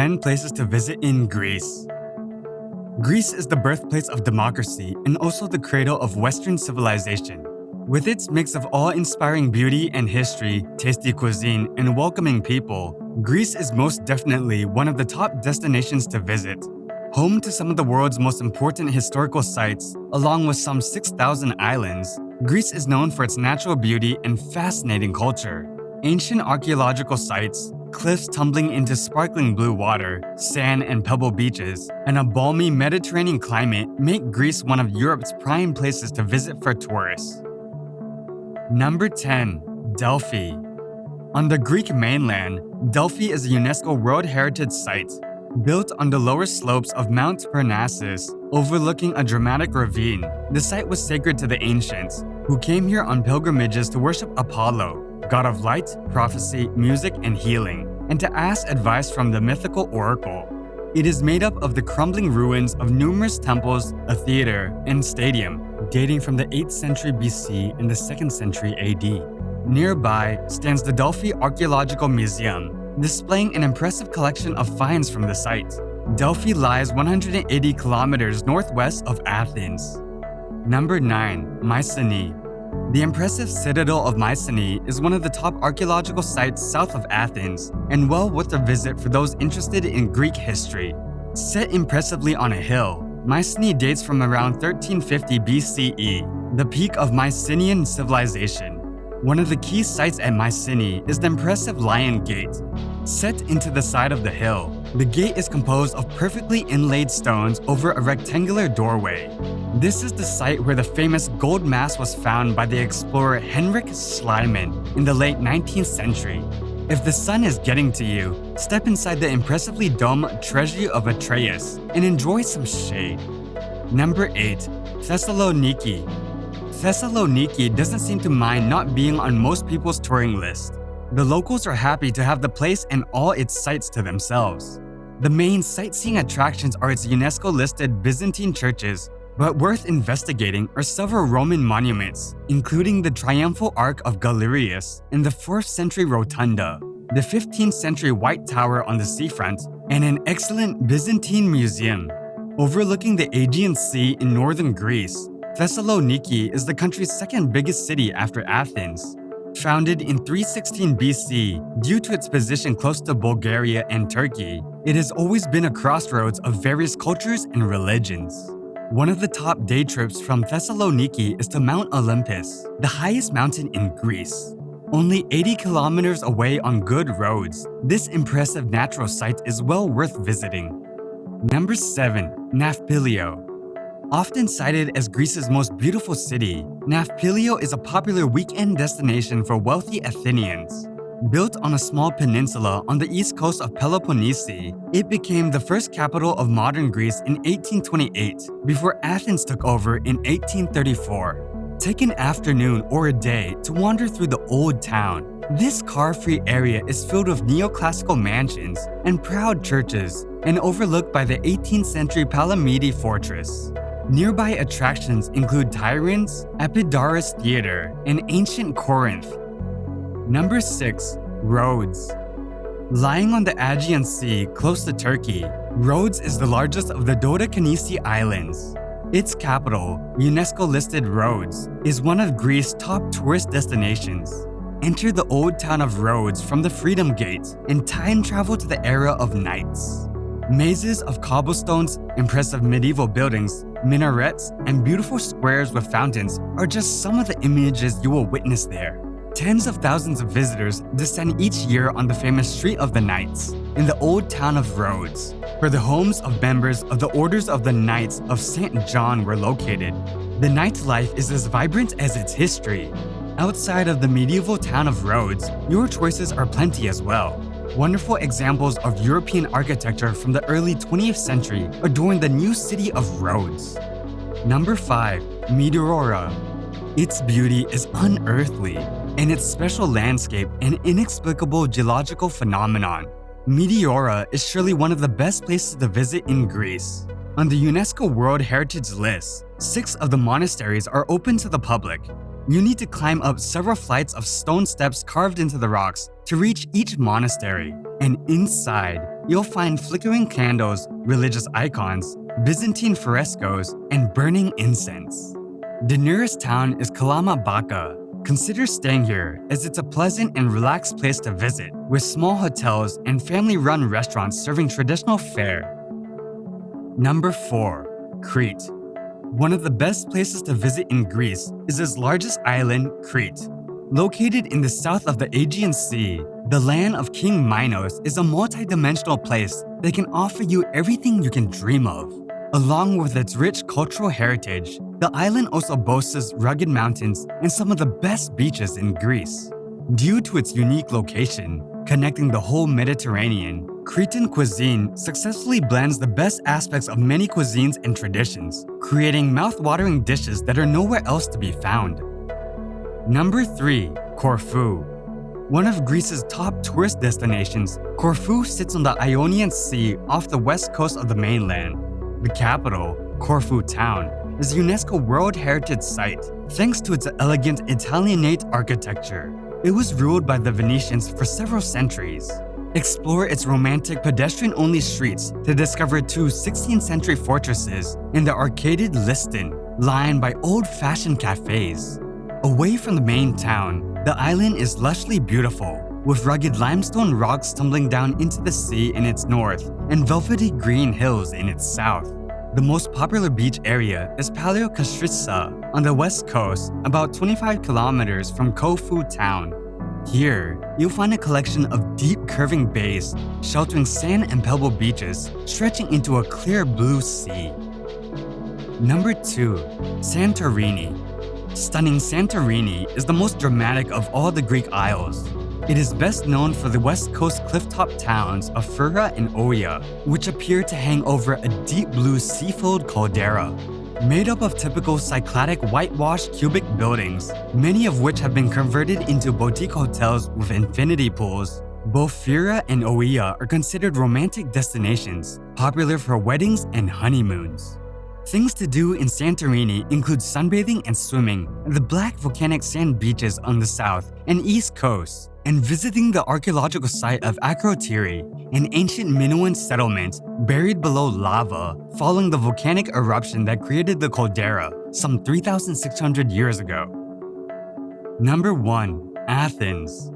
10 places to visit in Greece. Greece is the birthplace of democracy and also the cradle of Western civilization. With its mix of awe-inspiring beauty and history, tasty cuisine, and welcoming people, Greece is most definitely one of the top destinations to visit. Home to some of the world's most important historical sites, along with some 6,000 islands, Greece is known for its natural beauty and fascinating culture. Ancient archaeological sites, cliffs tumbling into sparkling blue water, sand and pebble beaches, and a balmy Mediterranean climate make Greece one of Europe's prime places to visit for tourists. Number 10. Delphi. On the Greek mainland, Delphi is a UNESCO World Heritage Site. Built on the lower slopes of Mount Parnassus, overlooking a dramatic ravine, the site was sacred to the ancients, who came here on pilgrimages to worship Apollo, god of light, prophecy, music, and healing, and to ask advice from the mythical oracle. It is made up of the crumbling ruins of numerous temples, a theater, and stadium, dating from the 8th century BC and the 2nd century AD. Nearby stands the Delphi Archaeological Museum, displaying an impressive collection of finds from the site. Delphi lies 180 kilometers northwest of Athens. Number 9. Mycenae. The impressive citadel of Mycenae is one of the top archaeological sites south of Athens and well worth a visit for those interested in Greek history. Set impressively on a hill, Mycenae dates from around 1350 BCE, the peak of Mycenaean civilization. One of the key sites at Mycenae is the impressive Lion Gate. Set into the side of the hill, the gate is composed of perfectly inlaid stones over a rectangular doorway. This is the site where the famous gold mask was found by the explorer Henrik Schliemann in the late 19th century. If the sun is getting to you, step inside the impressively domed Treasury of Atreus and enjoy some shade. Number 8. Thessaloniki. Thessaloniki doesn't seem to mind not being on most people's touring list. The locals are happy to have the place and all its sites to themselves. The main sightseeing attractions are its UNESCO-listed Byzantine churches, but worth investigating are several Roman monuments, including the Triumphal Arch of Galerius and the 4th century Rotunda, the 15th century White Tower on the seafront, and an excellent Byzantine museum. Overlooking the Aegean Sea in northern Greece, Thessaloniki is the country's second biggest city after Athens. Founded in 316 BC due to its position close to Bulgaria and Turkey, it has always been a crossroads of various cultures and religions. One of the top day trips from Thessaloniki is to Mount Olympus, the highest mountain in Greece. Only 80 kilometers away on good roads, this impressive natural site is well worth visiting. Number 7. Nafplio. Often cited as Greece's most beautiful city, Nafplio is a popular weekend destination for wealthy Athenians. Built on a small peninsula on the east coast of Peloponnese, it became the first capital of modern Greece in 1828, before Athens took over in 1834. Take an afternoon or a day to wander through the old town. This car-free area is filled with neoclassical mansions and proud churches, and overlooked by the 18th century Palamidi fortress. Nearby attractions include Tiryns, Epidaurus Theater, and ancient Corinth. Number 6. Rhodes. Lying on the Aegean Sea close to Turkey, Rhodes is the largest of the Dodecanese Islands. Its capital, UNESCO-listed Rhodes, is one of Greece's top tourist destinations. Enter the old town of Rhodes from the Freedom Gate and time travel to the era of knights. Mazes of cobblestones, impressive medieval buildings, minarets, and beautiful squares with fountains are just some of the images you will witness there. Tens of thousands of visitors descend each year on the famous Street of the Knights in the old town of Rhodes, where the homes of members of the Orders of the Knights of St. John were located. The nightlife is as vibrant as its history. Outside of the medieval town of Rhodes, your choices are plenty as well. Wonderful examples of European architecture from the early 20th century adorn the new city of Rhodes. Number 5. Meteora. Its beauty is unearthly, and its special landscape an inexplicable geological phenomenon. Meteora is surely one of the best places to visit in Greece. On the UNESCO World Heritage List, 6 of the monasteries are open to the public. You need to climb up several flights of stone steps carved into the rocks to reach each monastery, and inside, you'll find flickering candles, religious icons, Byzantine frescoes, and burning incense. The nearest town is Kalamabaka. Consider staying here, as it's a pleasant and relaxed place to visit, with small hotels and family-run restaurants serving traditional fare. Number 4. Crete. One of the best places to visit in Greece is its largest island, Crete. Located in the south of the Aegean Sea, the land of King Minos is a multi-dimensional place that can offer you everything you can dream of. Along with its rich cultural heritage, the island also boasts rugged mountains and some of the best beaches in Greece. Due to its unique location, connecting the whole Mediterranean, Cretan cuisine successfully blends the best aspects of many cuisines and traditions, creating mouth-watering dishes that are nowhere else to be found. Number 3. Corfu. One of Greece's top tourist destinations, Corfu sits on the Ionian Sea off the west coast of the mainland. The capital, Corfu town, is a UNESCO World Heritage Site thanks to its elegant Italianate architecture. It was ruled by the Venetians for several centuries. Explore its romantic pedestrian-only streets to discover 2 16th century fortresses and the arcaded Liston, lined by old-fashioned cafes. Away from the main town, the island is lushly beautiful, with rugged limestone rocks tumbling down into the sea in its north and velvety green hills in its south. The most popular beach area is Paleokastritsa on the west coast, about 25 kilometers from Corfu town. Here, you'll find a collection of deep curving bays sheltering sand and pebble beaches stretching into a clear blue sea. Number 2. Santorini. Stunning Santorini is the most dramatic of all the Greek isles. It is best known for the west coast clifftop towns of Fura and Oia, which appear to hang over a deep blue sea-filled caldera. Made up of typical Cycladic whitewashed cubic buildings, many of which have been converted into boutique hotels with infinity pools, both Fura and Oia are considered romantic destinations, popular for weddings and honeymoons. Things to do in Santorini include sunbathing and swimming at the black volcanic sand beaches on the south and east coasts, and visiting the archaeological site of Akrotiri, an ancient Minoan settlement buried below lava following the volcanic eruption that created the caldera some 3,600 years ago. Number 1. Athens.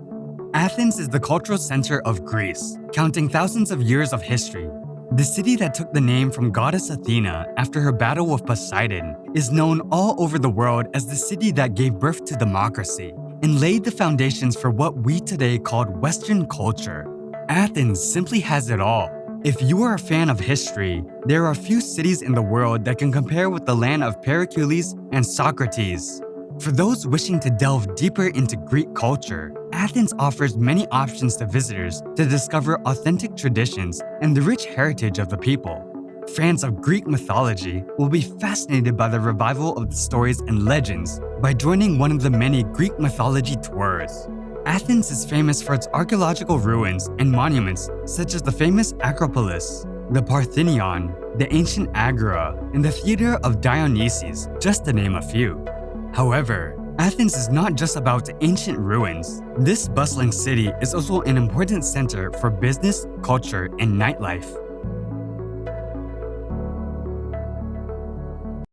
Athens is the cultural center of Greece, counting thousands of years of history. The city that took the name from goddess Athena after her battle with Poseidon is known all over the world as the city that gave birth to democracy and laid the foundations for what we today call Western culture. Athens simply has it all. If you are a fan of history, there are few cities in the world that can compare with the land of Pericles and Socrates. For those wishing to delve deeper into Greek culture, Athens offers many options to visitors to discover authentic traditions and the rich heritage of the people. Fans of Greek mythology will be fascinated by the revival of the stories and legends by joining one of the many Greek mythology tours. Athens is famous for its archaeological ruins and monuments such as the famous Acropolis, the Parthenon, the ancient Agora, and the Theater of Dionysus, just to name a few. However, Athens is not just about ancient ruins. This bustling city is also an important center for business, culture, and nightlife.